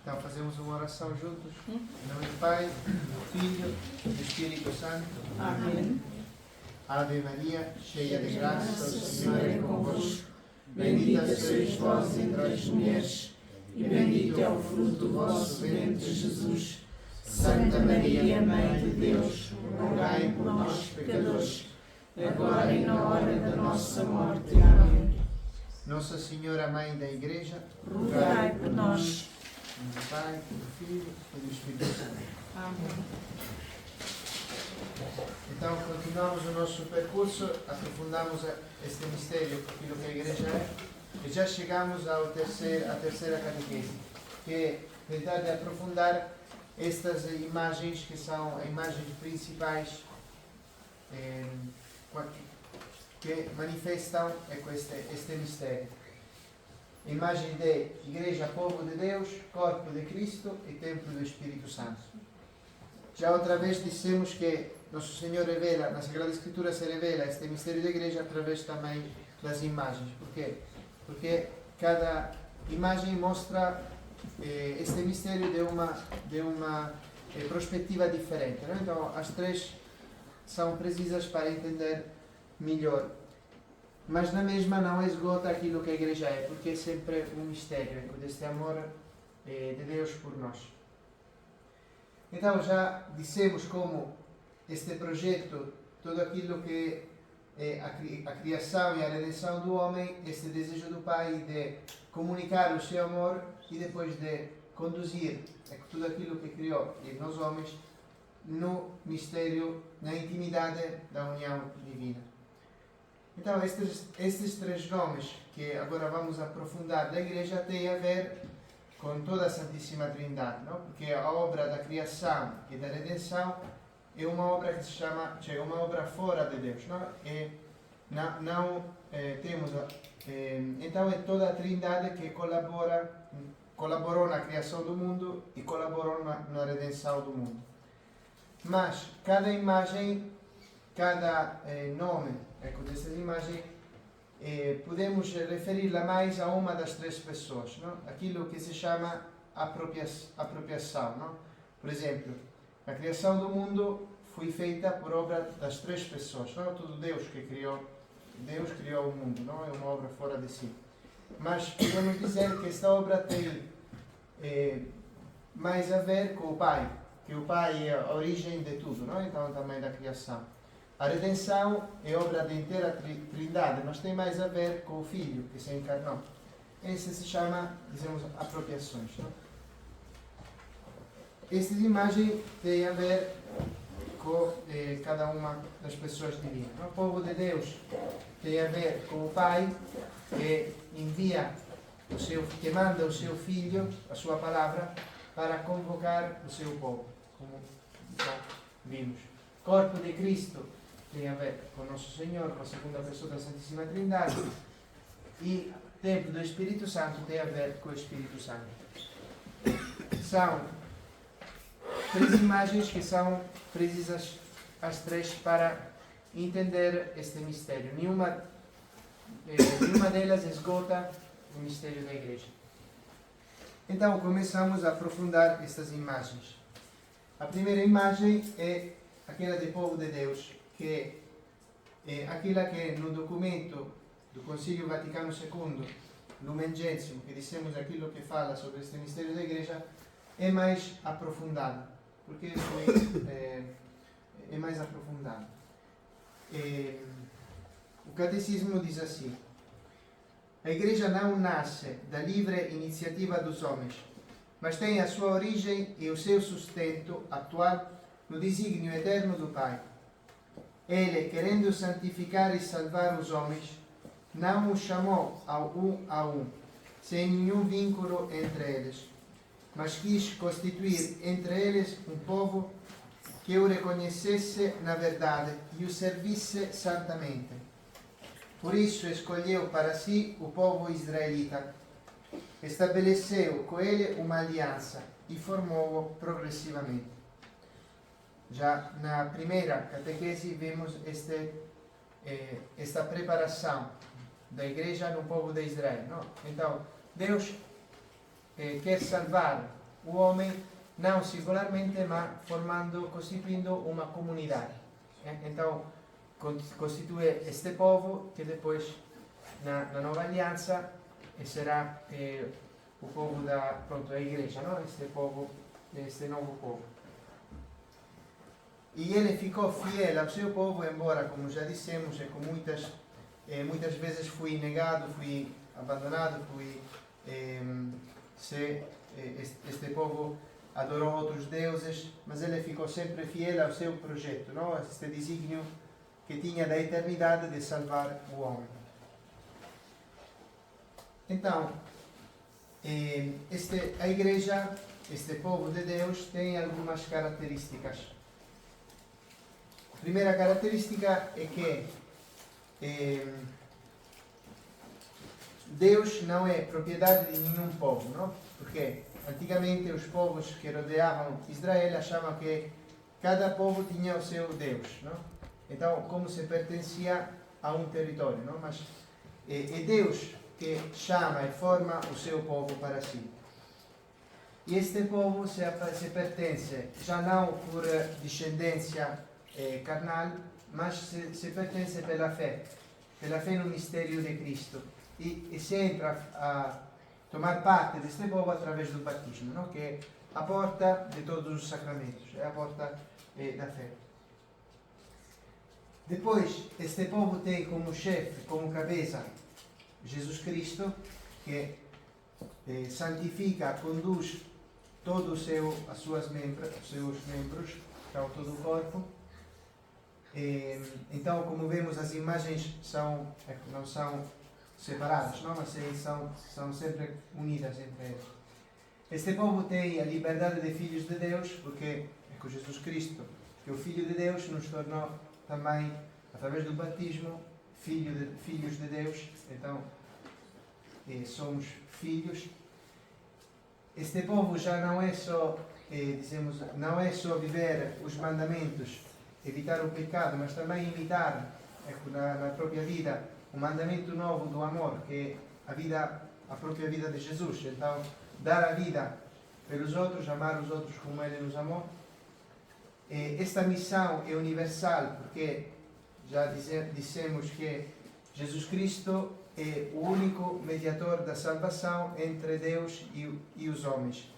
Então fazemos uma oração juntos. Em nome do Pai, do Filho e do Espírito Santo. Amém. Ave Maria, cheia de graça, o Senhor é convosco. Bendita sois vós entre as mulheres, e bendito é o fruto do vosso ventre, Jesus. Santa Maria, Mãe de Deus, rogai por nós, pecadores, agora e na hora da nossa morte. Amém. Nossa Senhora, Mãe da Igreja, Rogai por nós. Em nome do Pai, do Filho e do Espírito Santo. Amém. Então, continuamos o nosso percurso, aprofundamos este mistério, aquilo que a Igreja é, e já chegamos à terceira catequese, que é tentar de aprofundar estas imagens, que são imagens principais que manifestam este mistério. Imagem de Igreja, povo de Deus, corpo de Cristo e templo do Espírito Santo. Já outra vez dissemos que Nosso Senhor revela, na Sagrada Escritura se revela este mistério da Igreja através também das imagens. Por quê? Porque cada imagem mostra este mistério de uma perspectiva diferente. Não? Então, as três são precisas para entender melhor. Mas na mesma não esgota aquilo que a Igreja é, porque é sempre um mistério deste amor de Deus por nós. Então, já dissemos como este projeto, tudo aquilo que é a criação e a redenção do homem, este desejo do Pai de comunicar o seu amor e depois de conduzir tudo aquilo que criou e nós homens no mistério, na intimidade da união divina. Então, estes três nomes que agora vamos aprofundar da Igreja têm a ver com toda a Santíssima Trindade, não? Porque a obra da criação e da redenção é uma obra que se chama, cioè uma obra fora de Deus, não? Temos, então é toda a Trindade que colaborou na criação do mundo e colaborou na redenção do mundo. Mas cada imagem, cada nome dessas imagens, podemos referir-la mais a uma das três pessoas, não? Aquilo que se chama apropriação. Não? Por exemplo, a criação do mundo foi feita por obra das três pessoas, não é tudo Deus que criou. Deus criou o mundo, não é uma obra fora de si. Mas podemos dizer que esta obra tem mais a ver com o Pai, que o Pai é a origem de tudo, não é? Então também da criação. A redenção é obra da inteira Trindade, mas tem mais a ver com o Filho que se encarnou. Esse se chama, dizemos, apropriações. Não? Estas imagens têm a ver com cada uma das pessoas divinas. O povo de Deus tem a ver com o Pai que envia que manda o seu Filho, a sua palavra, para convocar o seu povo, como já vimos. Corpo de Cristo tem a ver com Nosso Senhor, com a segunda pessoa da Santíssima Trindade, e templo do Espírito Santo tem a ver com o Espírito Santo. São três imagens que são precisas as três para entender este mistério. Nenhuma delas esgota o mistério da Igreja. Então começamos a aprofundar estas imagens. A primeira imagem é aquela do povo de Deus, que é aquela que no documento do Concílio Vaticano II, Lumen Gentium, que dissemos aquilo que fala sobre este mistério da Igreja, é mais aprofundado, porque é mais aprofundado. O Catecismo diz assim: a Igreja não nasce da livre iniciativa dos homens, mas tem a sua origem e o seu sustento atual no desígnio eterno do Pai. Ele, querendo santificar e salvar os homens, não os chamou a um, sem nenhum vínculo entre eles, mas quis constituir entre eles um povo que o reconhecesse na verdade e o servisse santamente. Por isso escolheu para si o povo israelita, estabeleceu com ele uma aliança e formou-o progressivamente. Já na primeira catequese vimos esta preparação da Igreja no povo de Israel. Não? Então, Deus quer salvar o homem não singularmente, mas constituindo uma comunidade. Então, constitui este povo que depois, na nova aliança, será o povo da igreja, não? Este novo povo. E ele ficou fiel ao seu povo, embora, como já dissemos, muitas vezes fui negado, fui abandonado, este povo adorou outros deuses, mas ele ficou sempre fiel ao seu projeto, não? A este desígnio que tinha da eternidade de salvar o homem. Então, a igreja, este povo de Deus, tem algumas características. A primeira característica é que Deus não é propriedade de nenhum povo, não? Porque antigamente os povos que rodeavam Israel achavam que cada povo tinha o seu Deus, não? Então, como se pertencia a um território, não? Mas é Deus que chama e forma o seu povo para si. E este povo se pertence já não por descendência carnal, mas se pertence pela fé no mistério de Cristo. E se entra a tomar parte deste povo através do batismo, não? Que é a porta de todos os sacramentos, é a porta da fé. Depois, este povo tem como chefe, como cabeça, Jesus Cristo, que santifica, conduz todos os seus membros, então todo o corpo. Então, como vemos, as imagens não são separadas, não? Mas são sempre unidas entre eles. Este povo tem a liberdade de filhos de Deus, porque Jesus Cristo, que é o Filho de Deus, nos tornou também, através do batismo, filhos de Deus. Então, somos filhos. Este povo já não é só, não é só viver os mandamentos, evitar o pecado, mas também imitar, na própria vida, o mandamento novo do amor, que é a própria vida de Jesus. Então, dar a vida pelos outros, amar os outros como Ele nos amou. Esta missão é universal, porque já dissemos que Jesus Cristo é o único mediador da salvação entre Deus e os homens.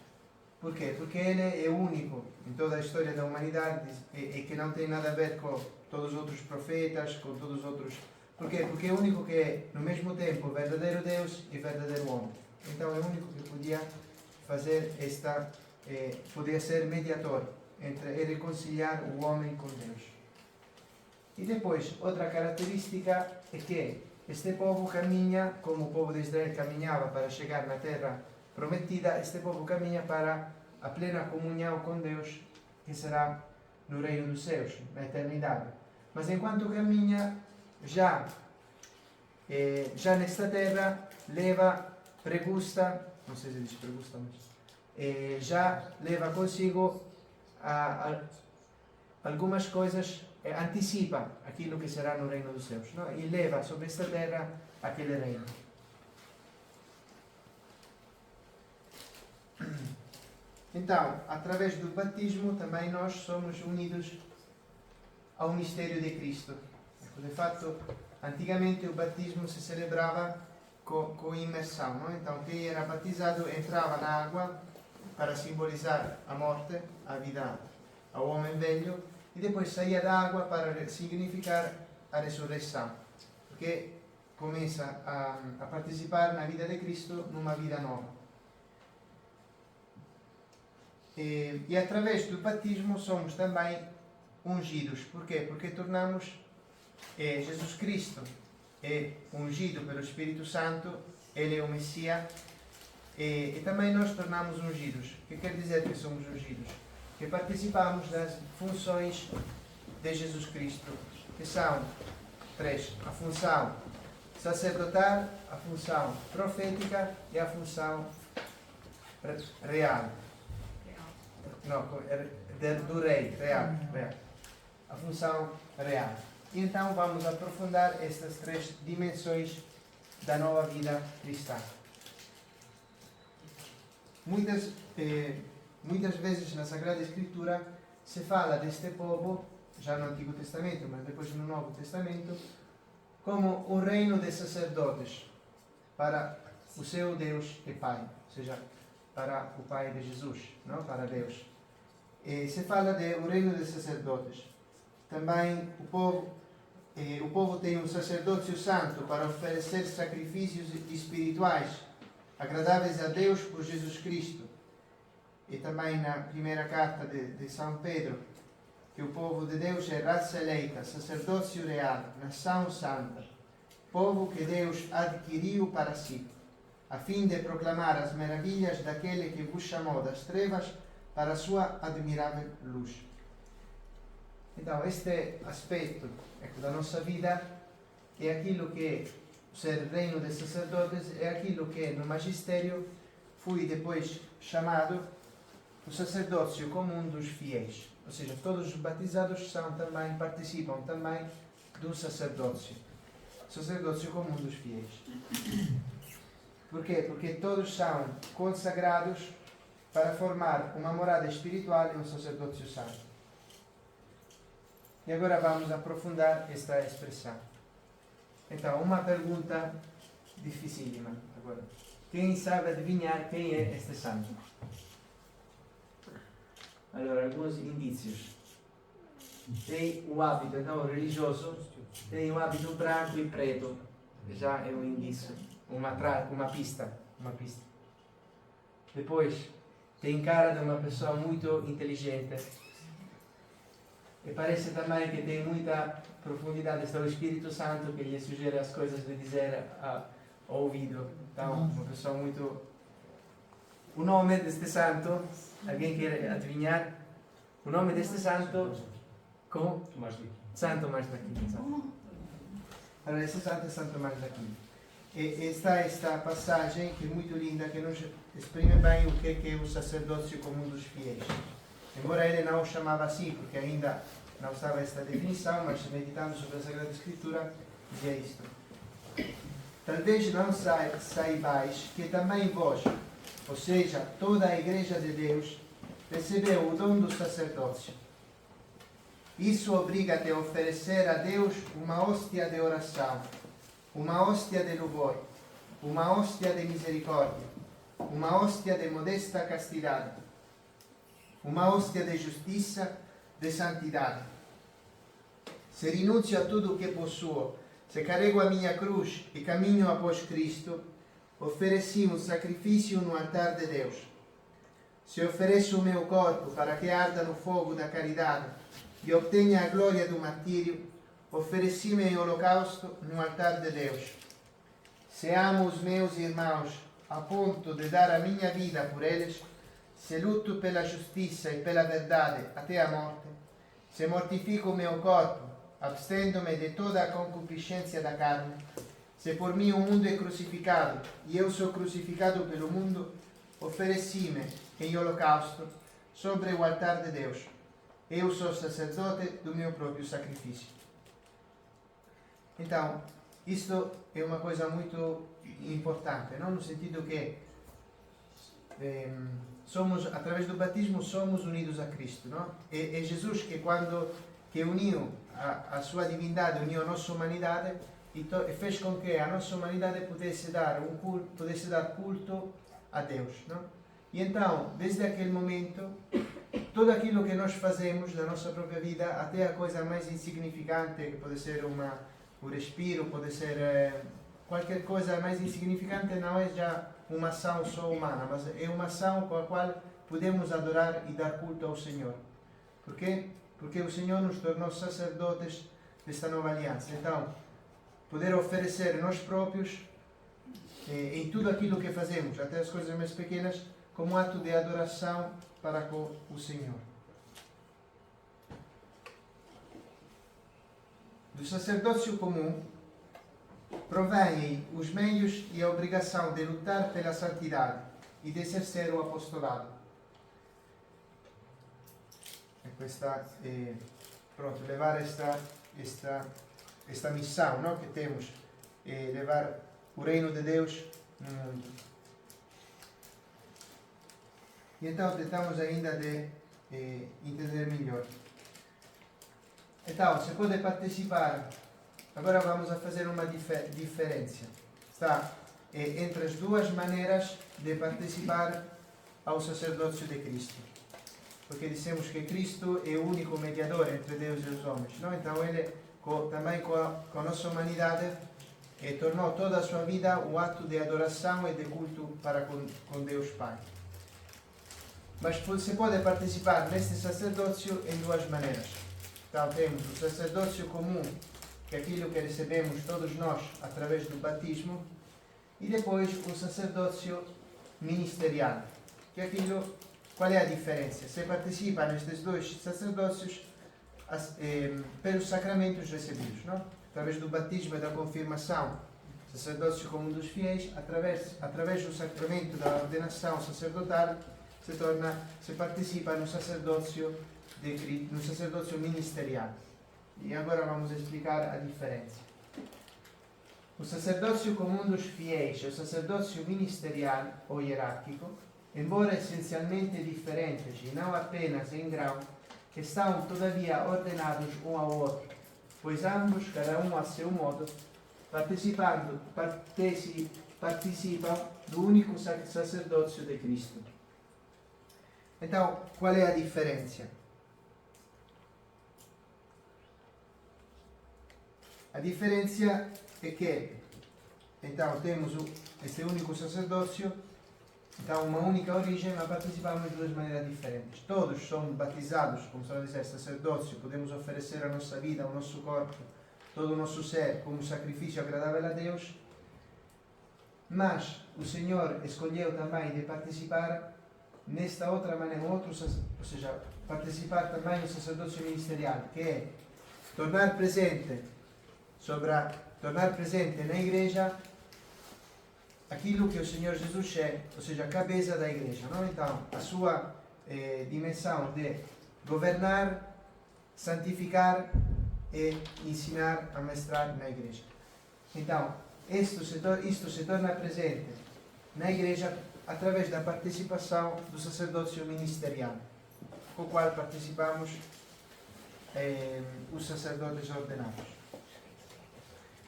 Por quê? Porque Ele é único em toda a história da humanidade e que não tem nada a ver com todos os outros profetas, com todos os outros... Por quê? Porque é o único que é, no mesmo tempo, verdadeiro Deus e verdadeiro homem. Então é o único que podia fazer podia ser mediador e reconciliar o homem com Deus. E depois, outra característica é que este povo caminha, como o povo de Israel caminhava para chegar na terra prometida, este povo caminha para a plena comunhão com Deus, que será no reino dos céus, na eternidade. Mas enquanto caminha, já nesta terra, pregusta, não sei se diz pregusta, mas já leva consigo algumas coisas, antecipa aquilo que será no reino dos céus, não? E leva sobre esta terra aquele reino. Então, através do batismo, também nós somos unidos ao mistério de Cristo. De fato, antigamente o batismo se celebrava com imersão, não? Então, quem era batizado entrava na água para simbolizar a morte, a vida ao homem velho, e depois saía da água para significar a ressurreição, porque começa a participar na vida de Cristo numa vida nova. E através do batismo somos também ungidos. Porquê? Porque tornamos Jesus Cristo é ungido pelo Espírito Santo, Ele é o Messias, e também nós tornamos ungidos. O que quer dizer que somos ungidos? Que participamos das funções de Jesus Cristo, que são três: a função sacerdotal, a função profética e a função real. Não, do rei, real. A função real. E então vamos aprofundar estas três dimensões da nova vida cristã. muitas vezes na Sagrada Escritura se fala deste povo, já no Antigo Testamento, mas depois no Novo Testamento, como o reino de sacerdotes para o seu Deus e Pai, ou seja, para o Pai de Jesus, não? Para Deus. E se fala do reino de sacerdotes. Também o povo tem um sacerdócio santo para oferecer sacrifícios espirituais agradáveis a Deus por Jesus Cristo. E também na primeira carta de São Pedro, que o povo de Deus é raça eleita, sacerdócio real, nação santa, povo que Deus adquiriu para si, a fim de proclamar as maravilhas daquele que vos chamou das trevas para a sua admirável luz. Então, este aspecto da nossa vida é aquilo que, ser reino de sacerdotes, é aquilo que no magistério foi depois chamado o sacerdócio comum dos fiéis. Ou seja, todos os batizados participam também do sacerdócio. Sacerdócio comum dos fiéis. Por quê? Porque todos são consagrados para formar uma morada espiritual e um sacerdócio santo. E agora vamos aprofundar esta expressão. Então, uma pergunta dificílima agora. Quem sabe adivinhar quem é este santo? Allora, alguns indícios. Tem o hábito, então, religioso, tem o hábito branco e preto. Já é um indício, uma pista. Depois, tem cara de uma pessoa muito inteligente. E parece também que tem muita profundidade. Está o Espírito Santo que lhe sugere as coisas de dizer ao ouvido. Então, uma pessoa muito... O nome deste santo, alguém quer adivinhar? O nome deste santo... Como? Santo Tomás de Aquino. Allora, esse santo é Santo Tomás de Aquino. E está esta passagem que é muito linda, que nos exprime bem o que é o sacerdócio comum dos fiéis. Embora ele não o chamava assim, porque ainda não estava esta definição, mas meditando sobre a Sagrada Escritura, dizia isto. Talvez não saibais que também vós, ou seja, toda a Igreja de Deus, recebeu o dom do sacerdócio. Isso obriga-te a oferecer a Deus uma hóstia de oração, uma hóstia de louvor, uma hóstia de misericórdia, uma hóstia de modesta castidade, uma hóstia de justiça, de santidade. Se rinuncio a tudo o que possuo, se carrego a minha cruz e caminho após Cristo, ofereci um sacrifício no altar de Deus. Se ofereço o meu corpo para que arda no fogo da caridade e obtenha a glória do martírio, ofereci-me em holocausto no altar de Deus. Se amo os meus irmãos a ponto de dar a minha vida por eles, se luto pela justiça e pela verdade até a morte, se mortifico o meu corpo, abstendo-me de toda a concupiscência da carne, se por mim o mundo é crucificado e eu sou crucificado pelo mundo, ofereci-me em holocausto sobre o altar de Deus. Eu sou sacerdote do meu próprio sacrifício. Então, isto é uma coisa muito importante, não? No sentido que somos, através do batismo, somos unidos a Cristo, não? É Jesus que uniu a sua divindade, uniu a nossa humanidade e fez com que a nossa humanidade pudesse dar culto a Deus, não? E então, desde aquele momento, tudo aquilo que nós fazemos da nossa própria vida, até a coisa mais insignificante, que pode ser o respiro, pode ser qualquer coisa mais insignificante, não é já uma ação só humana, mas é uma ação com a qual podemos adorar e dar culto ao Senhor. Por quê? Porque o Senhor nos tornou sacerdotes desta nova aliança. Então, poder oferecer nós próprios, em tudo aquilo que fazemos, até as coisas mais pequenas, como ato de adoração para com o Senhor. Do sacerdócio comum provém os meios e a obrigação de lutar pela santidade e de exercer o apostolado. E questa pronto, levar esta missão, não, que temos, levar o reino de Deus no mundo. E então tentamos ainda de entender melhor. Então, se pode participar, agora vamos a fazer uma diferença. Está entre as duas maneiras de participar ao sacerdócio de Cristo. Porque dissemos que Cristo é o único mediador entre Deus e os homens, não? Então ele, também com a nossa humanidade, tornou toda a sua vida um ato de adoração e de culto para com Deus Pai. Mas se pode participar neste sacerdócio em duas maneiras. Então temos o sacerdócio comum, que é aquilo que recebemos todos nós através do batismo, e depois o sacerdócio ministerial, que é aquilo. Qual é a diferença? Se participa nestes dois sacerdócios pelos sacramentos recebidos, não? Através do batismo e da confirmação, sacerdócio comum dos fiéis, através do sacramento da ordenação sacerdotal, se participa no sacerdócio ministerial. E agora vamos explicar a diferença. O sacerdócio comum dos fiéis e o sacerdócio ministerial ou hierárquico, embora essencialmente diferentes e não apenas em grau, estão todavia ordenados um ao outro, pois ambos, cada um a seu modo, participam do único sacerdócio de Cristo. Então, qual é a diferença? A diferença é que, então, temos este único sacerdócio, então uma única origem, mas participamos de duas maneiras diferentes. Todos somos batizados, como se dizer, sacerdócio, podemos oferecer a nossa vida, o nosso corpo, todo o nosso ser como um sacrifício agradável a Deus, mas o Senhor escolheu também de participar nesta outra maneira, ou seja, participar também no sacerdócio ministerial, que é tornar presente na igreja aquilo que o Senhor Jesus é, ou seja, a cabeça da igreja, não? Então, a sua dimensão de governar, santificar e ensinar a mestrar na igreja. Então, isto se torna presente na igreja através da participação do sacerdócio ministerial, com o qual participamos os sacerdotes ordenados.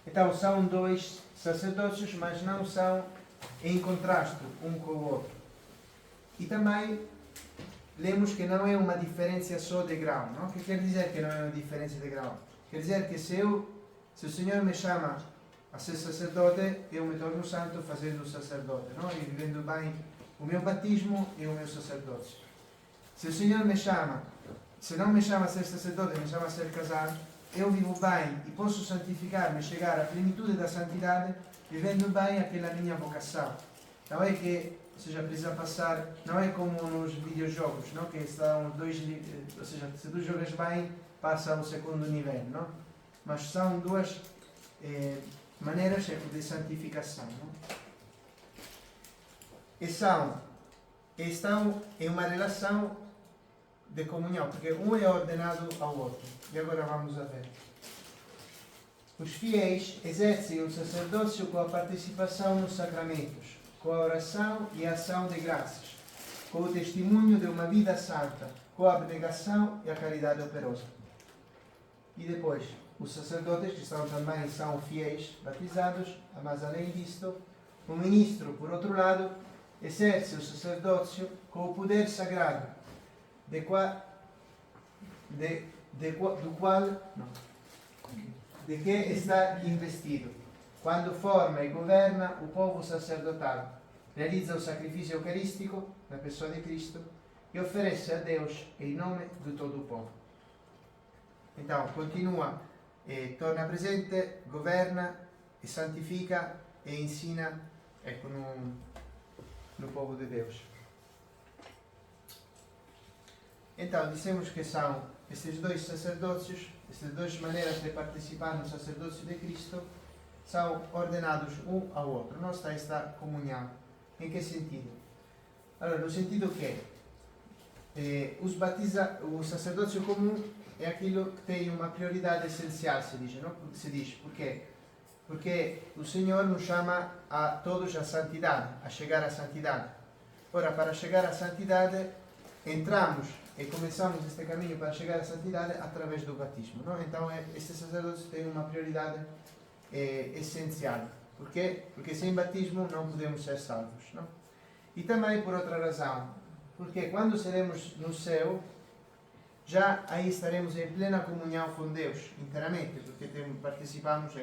Então, são dois sacerdócios, mas não são em contraste um com o outro. E também lemos que não é uma diferença só de grau, não? O que quer dizer que não é uma diferença de grau? Quer dizer que se o Senhor me chama a ser sacerdote, eu me torno santo fazendo o sacerdote, não? E vivendo bem o meu batismo e o meu sacerdócio. Se o Senhor me chama, se não me chama a ser sacerdote, me chama a ser casado, eu vivo bem e posso santificar-me, chegar à plenitude da santidade, vivendo bem aquela minha vocação. Não é que, ou seja, precisa passar, não é como nos videojogos, não? Que estão ou seja, se tu jogas bem, passa ao segundo nível, não? Mas são duas maneiras de santificação, não? E estão em uma relação de comunhão, porque um é ordenado ao outro. E agora vamos a ver. Os fiéis exercem o sacerdócio com a participação nos sacramentos, com a oração e a ação de graças, com o testemunho de uma vida santa, com a abnegação e a caridade operosa. E depois, os sacerdotes, que também são fiéis batizados, mas além disto, o ministro, por outro lado, exerce o sacerdócio com o poder sagrado, de que está investido, quando forma e governa o povo sacerdotal, realiza o sacrifício eucarístico na pessoa de Cristo e oferece a Deus em nome de todo o povo. Então, continua, torna presente, governa, e santifica e ensina no povo de Deus. Então, dissemos que são estes dois sacerdócios, estas duas maneiras de participar no sacerdócio de Cristo, são ordenados um ao outro. Não está esta comunhão. Em que sentido? Allora, no sentido que o sacerdócio comum é aquilo que tem uma prioridade essencial, se diz. Por quê? Porque o Senhor nos chama a todos à santidade, a chegar à santidade. Ora, para chegar à santidade, entramos e começamos este caminho para chegar à santidade através do batismo, não? Então, este sacerdócio tem uma prioridade essencial. Por quê? Porque sem batismo não podemos ser salvos, não? E também por outra razão, porque quando seremos no céu, já aí estaremos em plena comunhão com Deus, inteiramente, porque participamos,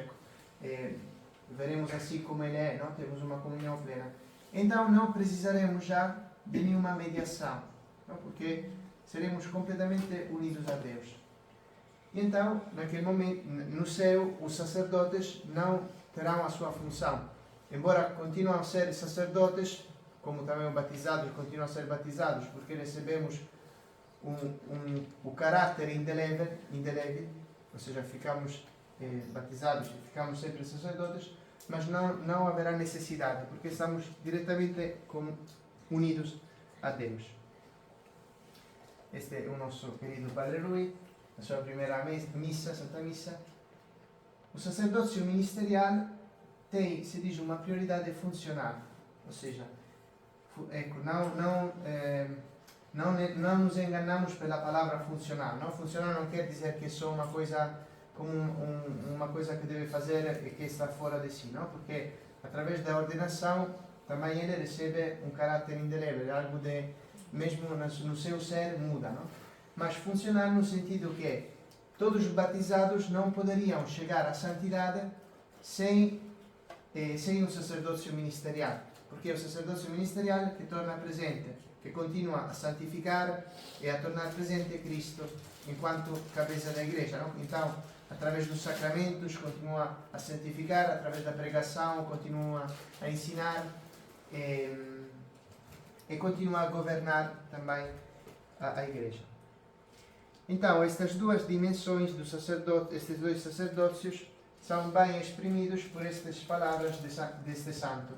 veremos assim como Ele é, não? Temos uma comunhão plena. Então não precisaremos já de nenhuma mediação, não? Porque seremos completamente unidos a Deus. E então, naquele momento, no céu, os sacerdotes não terão a sua função. Embora continuem a ser sacerdotes, como também os batizados continuam a ser batizados, porque recebemos o caráter indelével, ou seja, ficamos batizados e ficamos sempre sacerdotes, mas não haverá necessidade, porque estamos diretamente unidos a Deus. Este é o nosso querido Padre Rui, a sua primeira missa, Santa Missa. O sacerdócio ministerial tem, se diz, uma prioridade funcional, ou seja, não nos enganamos pela palavra funcional. Não? Funcional não quer dizer que é só uma coisa como uma coisa que deve fazer e que está fora de si, não? Porque através da ordenação também ele recebe um caráter indelével, algo de mesmo no seu ser muda, não? Mas funcional no sentido que todos os batizados não poderiam chegar à santidade sem o sacerdócio ministerial, porque é o sacerdócio ministerial que torna presente, que continua a santificar e a tornar presente Cristo enquanto cabeça da igreja, não? Então, através dos sacramentos continua a santificar, através da pregação continua a ensinar e continua a governar também a igreja. Então, estas duas dimensões do sacerdote, estes dois sacerdócios, são bem exprimidos por estas palavras deste santo.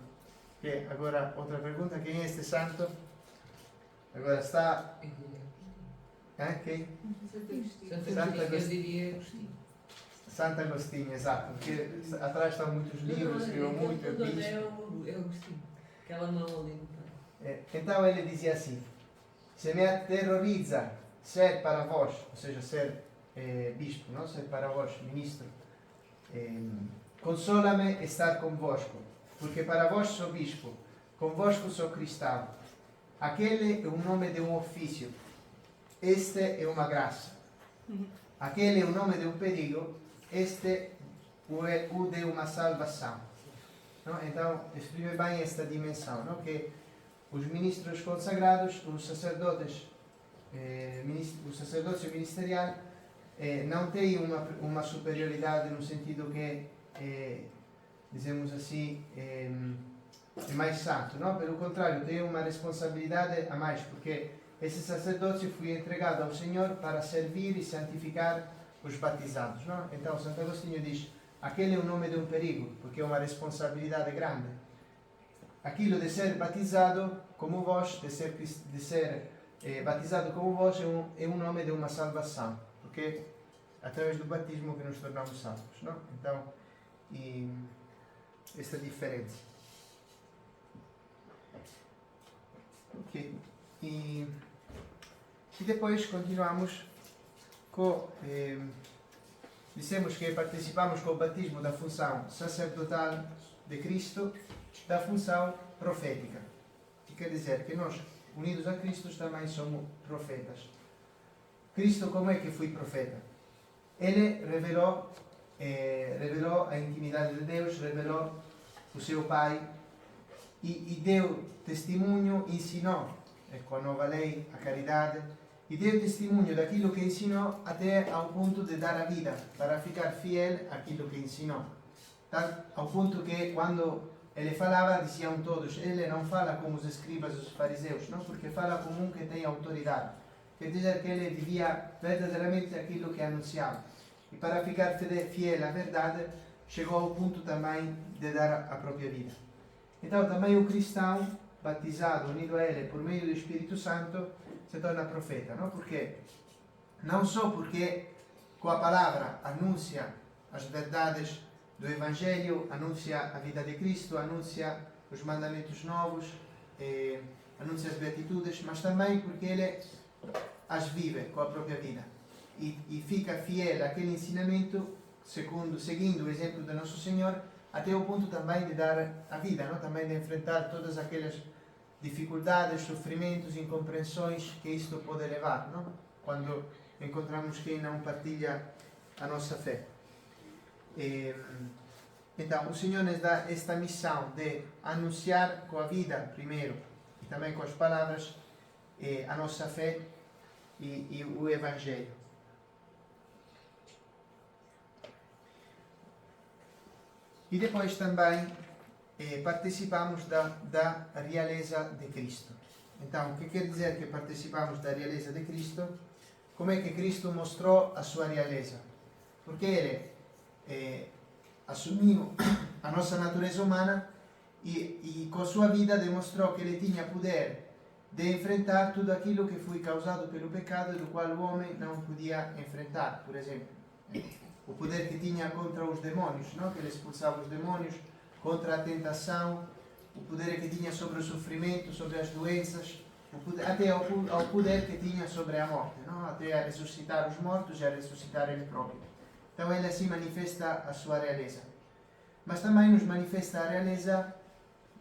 Que agora, outra pergunta, quem é este santo? Agora está... Quem? Santa Agostinho. Santo Agostinho, exato. Porque atrás estão muitos livros, escreveu muito, é bispo. É Agostinho. Aquela mão ali. Então ele dizia assim: se me aterroriza ser para vós, ou seja, ser bispo, não? Ser para vós ministro, consola-me estar convosco, porque para vós sou bispo, convosco sou cristão. Aquele é o nome de um ofício, este é uma graça. Aquele é o nome de um perigo, este é o de uma salvação. Não? Então, exprime bem esta dimensão, não? Que os ministros consagrados, os sacerdotes, o sacerdócio ministerial, não tem uma superioridade no sentido que, dizemos assim, é mais santo, não? Pelo contrário, tem uma responsabilidade a mais, porque esse sacerdócio foi entregado ao Senhor para servir e santificar os batizados, não? Então, Santo Agostinho diz: aquele é o nome de um perigo, porque é uma responsabilidade grande. Aquilo de ser batizado como vós, de ser batizado como vós, é um nome de uma salvação, porque é através do batismo que nos tornamos salvos, não? Então, esta diferença. Ok. E depois continuamos com... dissemos que participamos com o batismo da função sacerdotal de Cristo, da função profética. Que quer dizer que nós, unidos a Cristo, também somos profetas. Cristo, como é que foi profeta? Ele revelou a intimidade de Deus, revelou o seu Pai e deu testemunho, ensinou com a nova lei, a caridade, e deu testemunho daquilo que ensinou até ao ponto de dar a vida, para ficar fiel àquilo que ensinou. Ao ponto que, quando ele falava, diziam todos: ele não fala como os escribas e os fariseus, não? Porque fala como um que tem autoridade. Quer dizer que ele vivia verdadeiramente aquilo que anunciava. E para ficar fiel à verdade, chegou ao ponto também de dar a própria vida. Então, também o cristão, batizado, unido a ele por meio do Espírito Santo, se torna profeta, não? Porque não só porque com a palavra anuncia as verdades do Evangelho, anuncia a vida de Cristo, anuncia os mandamentos novos, anuncia as beatitudes, mas também porque ele as vive com a própria vida e fica fiel àquele ensinamento, seguindo o exemplo do nosso Senhor, até o ponto também de dar a vida, não? Também de enfrentar todas aquelas dificuldades, sofrimentos, incompreensões que isto pode levar, não? Quando encontramos quem não partilha a nossa fé. Então, o Senhor nos dá esta missão de anunciar com a vida, primeiro, e também com as palavras, a nossa fé e o Evangelho. E depois também participamos da realeza de Cristo. Então, o que quer dizer que participamos da realeza de Cristo? Como é que Cristo mostrou a sua realeza? Porque ele assumiu a nossa natureza humana e com sua vida demonstrou que ele tinha poder de enfrentar tudo aquilo que foi causado pelo pecado, do qual o homem não podia enfrentar. Por exemplo, o poder que tinha contra os demônios, não? Que ele expulsava os demônios, contra a tentação, o poder que tinha sobre o sofrimento, sobre as doenças, até ao poder que tinha sobre a morte, não? Até a ressuscitar os mortos e a ressuscitar ele próprio. Então ele assim manifesta a sua realeza. Mas também nos manifesta a realeza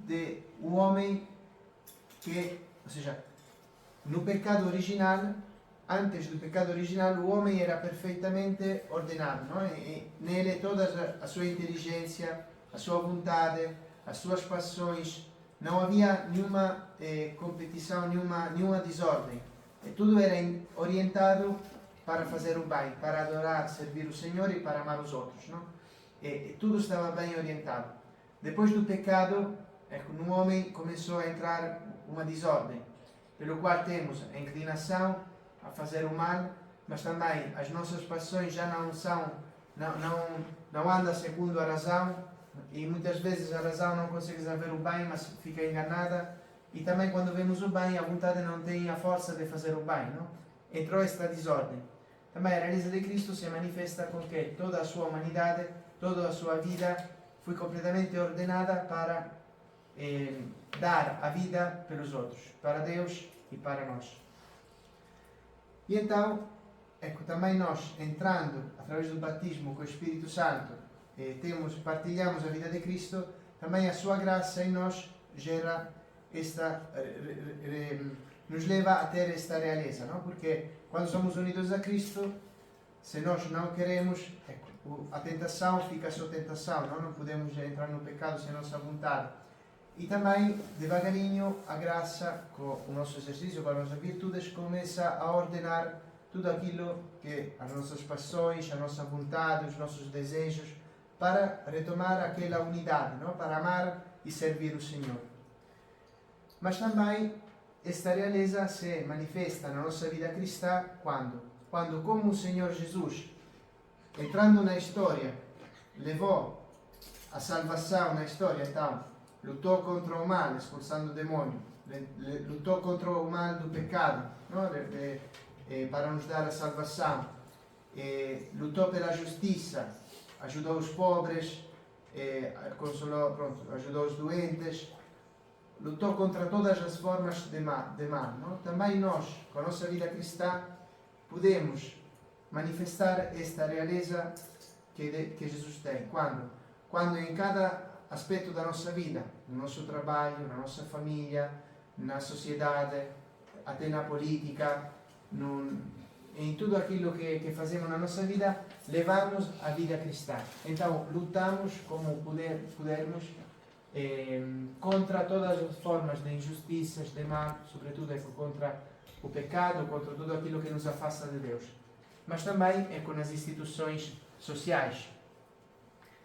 de o homem que, ou seja, no pecado original, antes do pecado original, o homem era perfeitamente ordenado, não? E nele toda a sua inteligência, a sua vontade, as suas paixões, não havia nenhuma competição, nenhuma desordem. E tudo era orientado para fazer o bem, para adorar, servir o Senhor e para amar os outros, não? E tudo estava bem orientado. Depois do pecado, no homem começou a entrar uma desordem, pelo qual temos a inclinação a fazer o mal, mas também as nossas paixões já não andam segundo a razão, e muitas vezes a razão não consegue ver o bem, mas fica enganada, e também quando vemos o bem, a vontade não tem a força de fazer o bem, não? Entrou esta desordem. Também a realeza de Cristo se manifesta com que toda a sua humanidade, toda a sua vida foi completamente ordenada para dar a vida pelos outros, para Deus e para nós. E então, também nós, entrando através do batismo com o Espírito Santo, partilhamos a vida de Cristo, também a sua graça em nós gera nos leva a ter esta realeza, não? Porque quando somos unidos a Cristo, se nós não queremos, a tentação fica só tentação, não podemos entrar no pecado sem nossa vontade. E também, devagarinho, a graça, com o nosso exercício, com as nossas virtudes, começa a ordenar tudo aquilo que as nossas paixões, a nossa vontade, os nossos desejos, para retomar aquela unidade, não? Para amar e servir o Senhor. Mas também esta realeza se manifesta na nossa vida cristã quando, como o Senhor Jesus, entrando na história, levou a salvação na história, então, lutou contra o mal, expulsando o demônio, lutou contra o mal do pecado, não? Para nos dar a salvação, lutou pela justiça, ajudou os pobres, ajudou os doentes, lutou contra todas as formas de mal, não? Também nós, com a nossa vida cristã, podemos manifestar esta realeza que Jesus tem. Quando em cada aspecto da nossa vida, no nosso trabalho, na nossa família, na sociedade, até na política, em tudo aquilo que fazemos na nossa vida, levamos a vida cristã. Então, lutamos como pudermos contra todas as formas de injustiças, de mal, sobretudo contra o pecado, contra tudo aquilo que nos afasta de Deus. Mas também com as instituições sociais.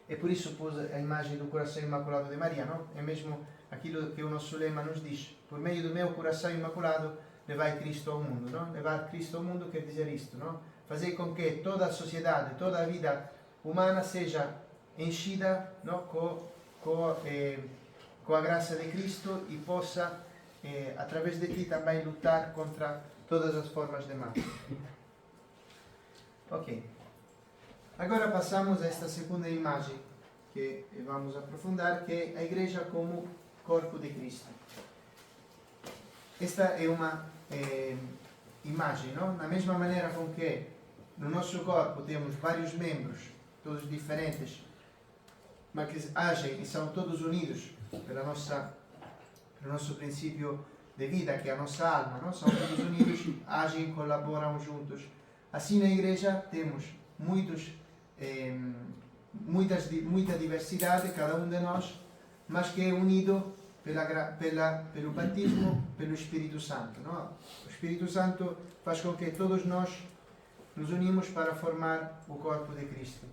É por isso pus a imagem do coração imaculado de Maria, não? É mesmo aquilo que o nosso lema nos diz. Por meio do meu coração imaculado, levai Cristo ao mundo, não? Levar Cristo ao mundo quer dizer isto, não? Fazer com que toda a sociedade, toda a vida humana seja enchida, não? Com a graça de Cristo e possa, através de ti, também lutar contra todas as formas de mal. Ok. Agora passamos a esta segunda imagem que vamos aprofundar, que é a igreja como corpo de Cristo. esta é uma imagem, não? Da mesma maneira com que no nosso corpo temos vários membros, todos diferentes, mas que agem e são todos unidos pelo nosso princípio de vida, que é a nossa alma, não? São todos unidos, agem e colaboram juntos. Assim na igreja temos muita diversidade, cada um de nós, mas que é unido pelo batismo, pelo Espírito Santo. Não? O Espírito Santo faz com que todos nós nos unimos para formar o corpo de Cristo.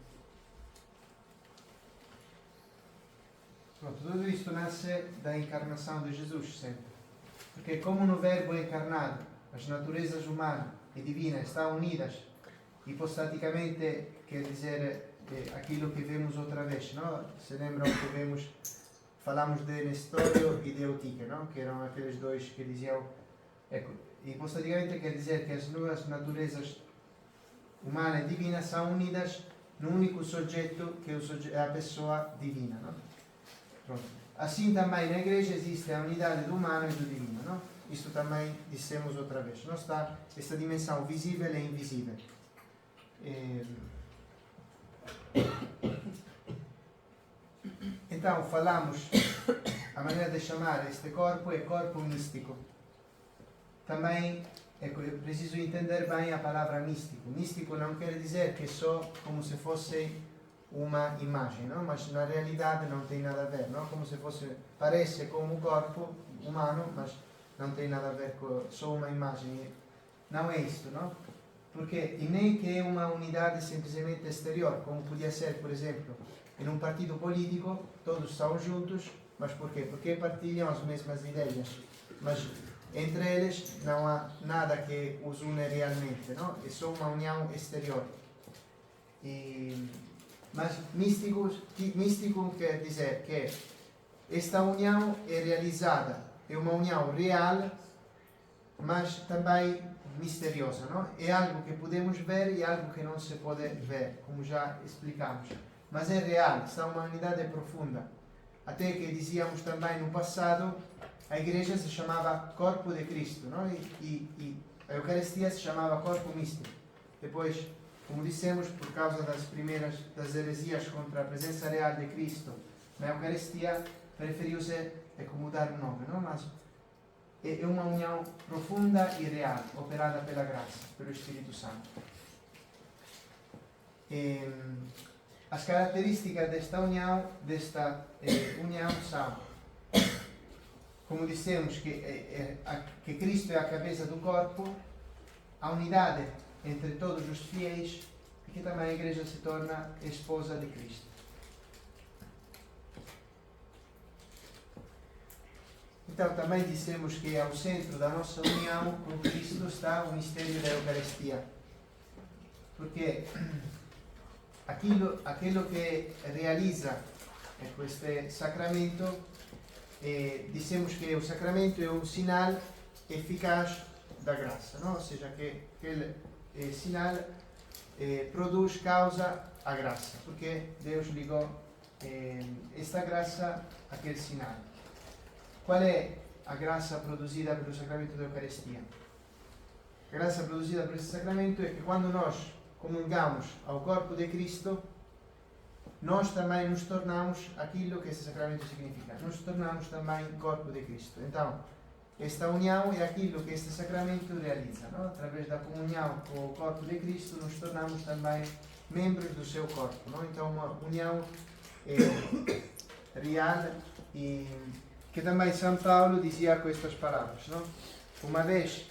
Pronto, tudo isto nasce da encarnação de Jesus sempre. Porque como no Verbo encarnado as naturezas humana e divina estão unidas, hipostaticamente quer dizer aquilo que vemos outra vez, não? Se lembram que falamos de Nestório e de Eutique, não? Que eram aqueles dois que diziam, hipostaticamente quer dizer que as duas naturezas humana e divina são unidas num único sujeito, que é a pessoa divina, não? Pronto. Assim também na igreja existe a unidade do humano e do divino, não? Isto também dissemos outra vez. Não está esta dimensão visível e invisível. Então falamos, a maneira de chamar este corpo é corpo místico. Também é preciso entender bem a palavra místico. Místico não quer dizer que só como se fosse uma imagem, não? Mas na realidade não tem nada a ver, não? Como se fosse, parece como o corpo humano, mas não tem nada a ver com só uma imagem. Não é isto, não? Porque e nem que é uma unidade simplesmente exterior, como podia ser, por exemplo, em um partido político, todos estão juntos, mas por quê? Porque partilham as mesmas ideias, mas entre eles não há nada que os une realmente, não? É só uma união exterior. Mas místico quer dizer que esta união é realizada, é uma união real, mas também misteriosa, não? É algo que podemos ver e algo que não se pode ver, como já explicamos. Mas é real, está uma unidade profunda. Até que dizíamos também no passado, a igreja se chamava Corpo de Cristo, não? E a Eucaristia se chamava Corpo Místico. Depois, como dissemos, por causa das heresias contra a presença real de Cristo na Eucaristia, preferiu-se mudar o nome, não? Mas é uma união profunda e real, operada pela graça, pelo Espírito Santo. As características desta união são, como dissemos, que Cristo é a cabeça do corpo, a unidade entre todos os fiéis e que também a igreja se torna esposa de Cristo. Então também dissemos que ao centro da nossa união com Cristo está o mistério da Eucaristia. Porque aquilo que realiza este sacramento, dissemos que o sacramento é um sinal eficaz da graça, não? Ou seja, que aquele sinal produz causa a graça, porque Deus ligou esta graça àquele sinal. Qual é a graça produzida pelo sacramento da Eucaristia? A graça produzida por este sacramento é que quando nós comungamos ao corpo de Cristo, nós também nos tornamos aquilo que esse sacramento significa. Nos tornamos também corpo de Cristo. Então, esta união é aquilo que este sacramento realiza, não? Através da comunhão com o corpo de Cristo, nos tornamos também membros do seu corpo, não? Então, uma união real e que também São Paulo dizia com estas palavras, não? Uma vez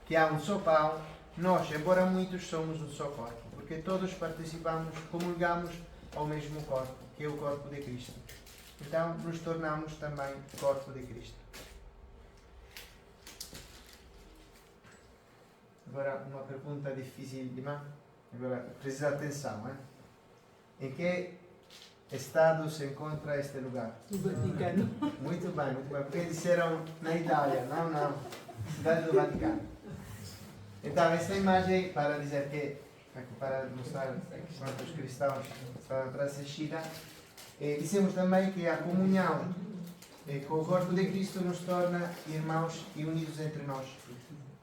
que há um só pão, nós, embora muitos, somos um só corpo, porque todos participamos, comungamos ao mesmo corpo, que é o corpo de Cristo. Então, nos tornamos também corpo de Cristo. Agora, uma pergunta difícil demais. Agora, precisa atenção, hein? Em que estado se encontra este lugar? O Vaticano. Muito bem, porque disseram na Itália, não, cidade do Vaticano. Então, esta imagem, para dizer que, para mostrar quantos cristãos estavam para assistir, dissemos também que a comunhão com o corpo de Cristo nos torna irmãos e unidos entre nós.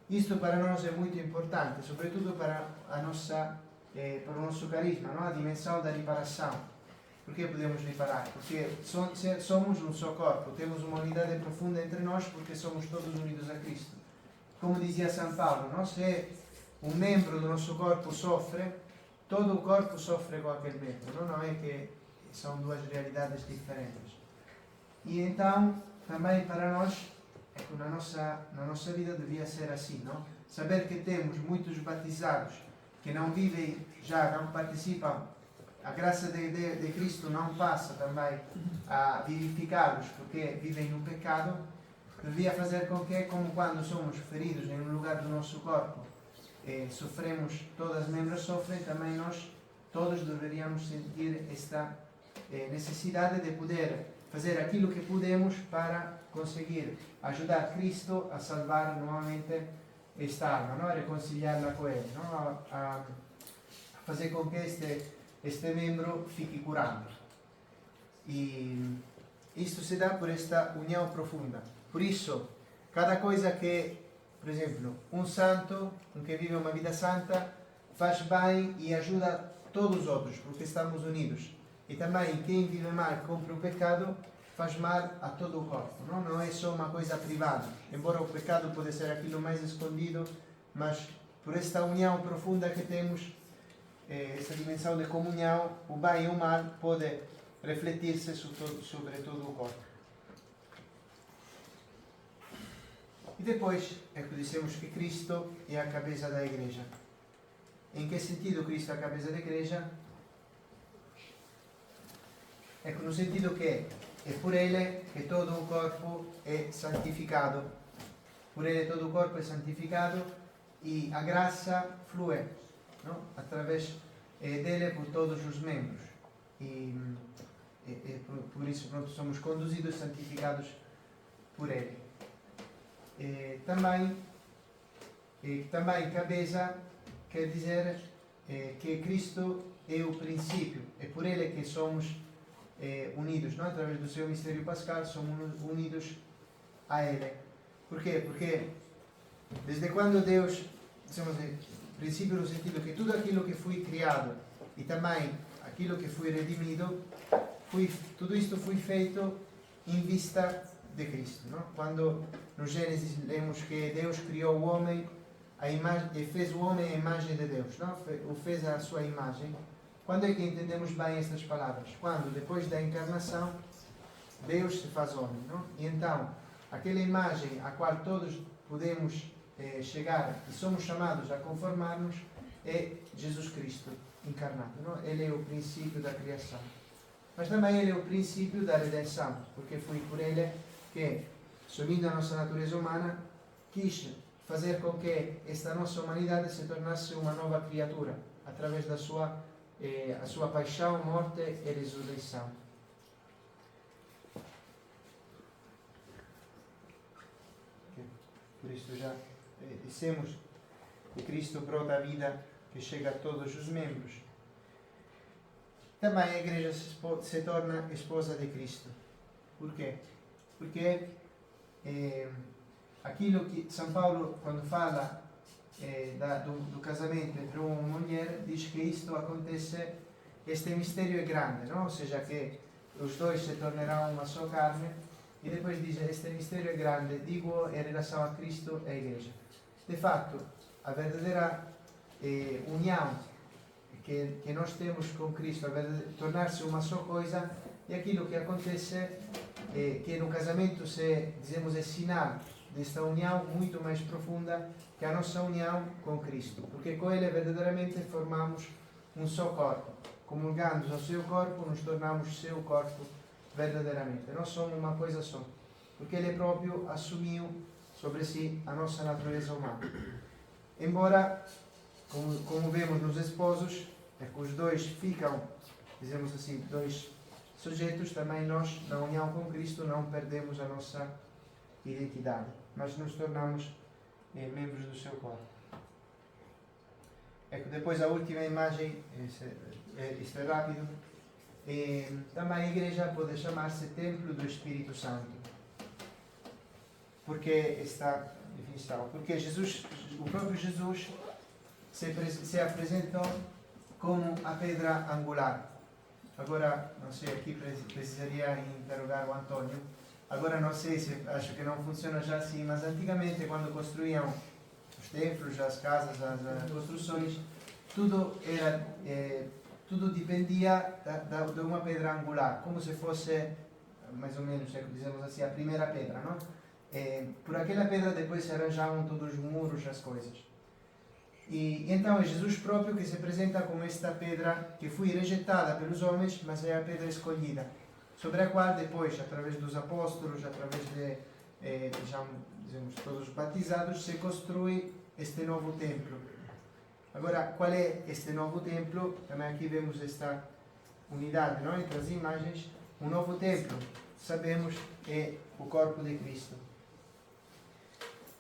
Isto para nós é muito importante, sobretudo para para o nosso carisma, não? A dimensão da reparação. Por que podemos reparar? Porque somos um só corpo, temos uma unidade profunda entre nós porque somos todos unidos a Cristo. Como dizia São Paulo, não? Se um membro do nosso corpo sofre, todo o corpo sofre com aquele membro, não? Não é que são duas realidades diferentes. E então, também para nós, na nossa vida devia ser assim, não? Saber que temos muitos batizados que não vivem já, não participam, a graça de Cristo não passa também a vivificá-los porque vivem no pecado, devia fazer com que, como quando somos feridos em um lugar do nosso corpo, sofremos, todas as membros sofrem, também nós todos deveríamos sentir esta necessidade de poder fazer aquilo que podemos para conseguir ajudar Cristo a salvar novamente esta alma, não? A reconciliá-la com Ele, não? A fazer com que este membro fique curado. E isto se dá por esta união profunda. Por isso, cada coisa que, por exemplo, um santo, um que vive uma vida santa, faz bem e ajuda todos os outros, porque estamos unidos. E também quem vive mal, cumpre o pecado, faz mal a todo o corpo. Não é só uma coisa privada. Embora o pecado pode ser aquilo mais escondido, mas por esta união profunda que temos, essa dimensão de comunhão, o bem e o mal pode refletir-se sobre todo o corpo. E depois, é que dissemos que Cristo é a cabeça da igreja. Em que sentido Cristo é a cabeça da igreja? Ecco, no sentido che è por Ele che todo o corpo è santificado. Por Ele todo o corpo è santificado e a graça flui, no? Através dele por todos os membros. E por isso pronto, somos conduzidos e santificados por Ele. Também cabeça quer dizer que Cristo é o princípio, é por Ele que somos unidos, não? Através do seu mistério pascal, somos unidos a Ele. Por quê? Porque desde quando Deus, dizemos, princípio no sentido que tudo aquilo que foi criado e também aquilo que foi redimido, tudo isto foi feito em vista de Cristo, não? Quando no Gênesis lemos que Deus criou o homem e fez o homem à imagem de Deus, não? O fez à sua imagem. Quando é que entendemos bem estas palavras? Quando, depois da encarnação, Deus se faz homem, não? E então, aquela imagem à qual todos podemos chegar e somos chamados a conformar-nos é Jesus Cristo encarnado, não? Ele é o princípio da criação. Mas também Ele é o princípio da redenção, porque foi por Ele que, assumindo a nossa natureza humana, quis fazer com que esta nossa humanidade se tornasse uma nova criatura, através da sua paixão, morte e ressurreição. Por isso já dissemos que Cristo brota a vida que chega a todos os membros. Também a igreja se torna esposa de Cristo. Por quê? Porque aquilo que São Paulo, quando fala do casamento entre um e uma mulher, diz que isto acontece, este mistério é grande, não? Ou seja, que os dois se tornarão uma só carne, e depois diz, este mistério é grande, digo em relação a Cristo e a igreja. De facto, a verdadeira união que nós temos com Cristo, a tornar-se uma só coisa, é aquilo que acontece, que no casamento dizemos, é sinal desta união muito mais profunda que a nossa união com Cristo, porque com Ele verdadeiramente formamos um só corpo. Comulgando ao seu corpo, nos tornamos seu corpo verdadeiramente. Nós somos uma coisa só, porque Ele próprio assumiu sobre si a nossa natureza humana. Embora, como vemos nos esposos, é que os dois ficam, dizemos assim, dois sujeitos, também nós, na união com Cristo, não perdemos a nossa identidade, mas nos tornamos membros do seu corpo. É que depois a última imagem, isto é rápido, também a igreja pode chamar-se Templo do Espírito Santo. porque esta definição? Porque Jesus, o próprio Jesus se apresentou como a pedra angular. Agora, não sei, aqui precisaria interrogar o Antônio. Agora não sei se acho que não funciona já assim, mas antigamente quando construíam os templos, as casas, as construções, tudo dependia de uma pedra angular, como se fosse, mais ou menos, dizemos assim, a primeira pedra, não? Por aquela pedra depois se arranjavam todos os muros, as coisas. E então é Jesus próprio que se apresenta como esta pedra que foi rejeitada pelos homens, mas é a pedra escolhida, sobre a qual depois, através dos apóstolos, através de dizemos, todos os batizados, se construi este novo templo. Agora, qual é este novo templo? Também aqui vemos esta unidade, não? Entre as imagens. Um novo templo, sabemos, é o corpo de Cristo.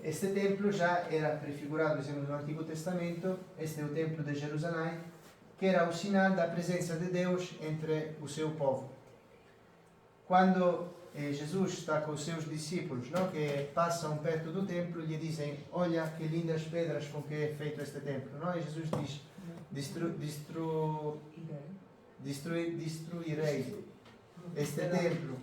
Este templo já era prefigurado, dizemos, no Antigo Testamento. Este é o templo de Jerusalém, que era o sinal da presença de Deus entre o seu povo. Quando Jesus está com os seus discípulos, não, que passam perto do templo, lhe dizem: olha que lindas pedras com que é feito este templo. Não? E Jesus diz: destruirei este templo.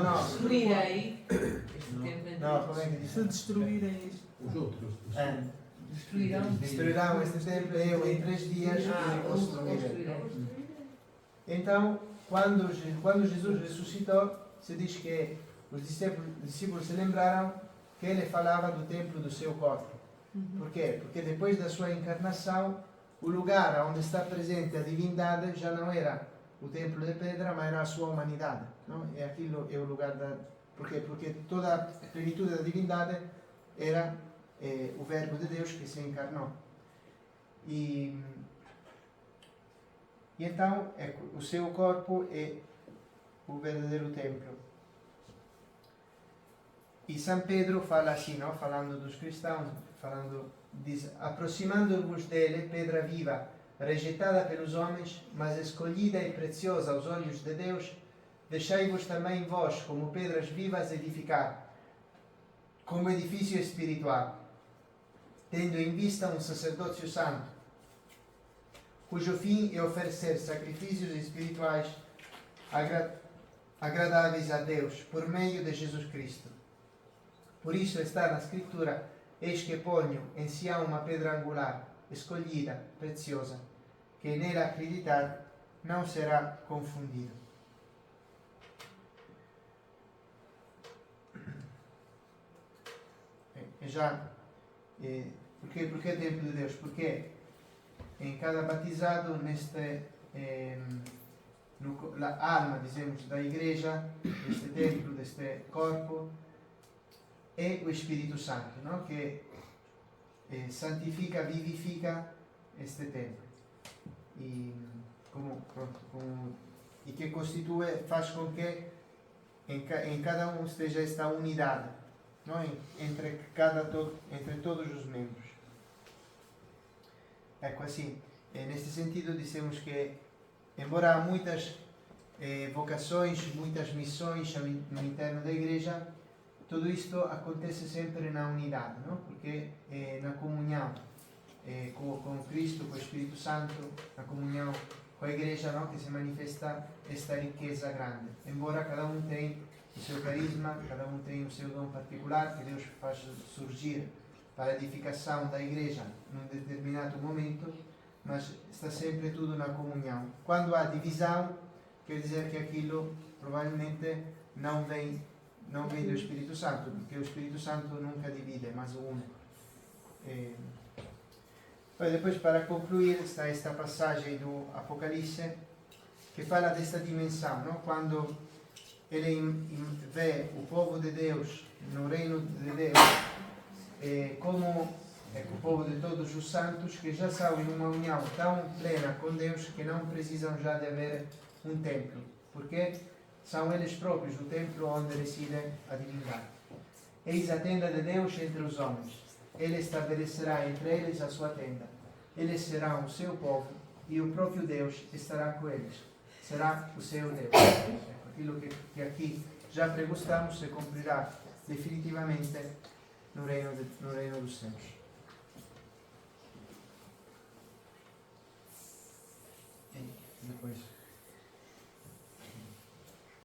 Não. Destruirei este templo. Não, como é que diz? Se destruírem isto. Os outros. Destruirão este templo e eu em 3 dias o construirei. Então, quando Jesus ressuscitou, se diz que os discípulos se lembraram que ele falava do templo do seu corpo. Por quê? Porque depois da sua encarnação, o lugar onde está presente a divindade já não era o templo de pedra, mas era a sua humanidade. Não? E aquilo é o lugar da... Por quê? Porque toda a plenitude da divindade era o Verbo de Deus que se encarnou. E então, o seu corpo é o verdadeiro templo. E São Pedro fala assim, não? Falando dos cristãos, diz: aproximando-vos dele, pedra viva, rejeitada pelos homens, mas escolhida e preciosa aos olhos de Deus, deixai-vos também vós, como pedras vivas, edificar, como edifício espiritual, tendo em vista um sacerdócio santo, cujo fim é oferecer sacrifícios espirituais agradáveis a Deus, por meio de Jesus Cristo. Por isso está na Escritura: eis que ponho em Sião uma pedra angular, escolhida, preciosa, que nela acreditar não será confundido. Porquê templo de Deus? Porque em cada batizado, a alma, dizemos, da igreja, deste templo, deste corpo, é o Espírito Santo, não? Que santifica, vivifica este templo. E que faz com que em cada um esteja esta unidade, não? entre todos os membros. Assim, neste sentido, dissemos que, embora há muitas vocações, muitas missões no interno da igreja, tudo isto acontece sempre na unidade, não? Porque é na comunhão com Cristo, com o Espírito Santo, na comunhão com a igreja, não? Que se manifesta esta riqueza grande. Embora cada um tenha o seu carisma, cada um tem o seu dom particular que Deus faz surgir para a edificação da igreja num determinado momento, mas está sempre tudo na comunhão. Quando há divisão, quer dizer que aquilo provavelmente não vem do Espírito Santo, porque o Espírito Santo nunca divide, mas une. Depois, para concluir, está esta passagem do Apocalipse que fala desta dimensão, não? Quando ele vê o povo de Deus no reino de Deus como o povo de todos os santos, que já são em uma união tão plena com Deus que não precisam já de haver um templo, porque são eles próprios o templo onde reside a divindade. Eis a tenda de Deus entre os homens. Ele estabelecerá entre eles a sua tenda. Eles serão o seu povo e o próprio Deus estará com eles. Será o seu Deus. Aquilo que aqui já pregustamos se cumprirá definitivamente no reino dos céus. E depois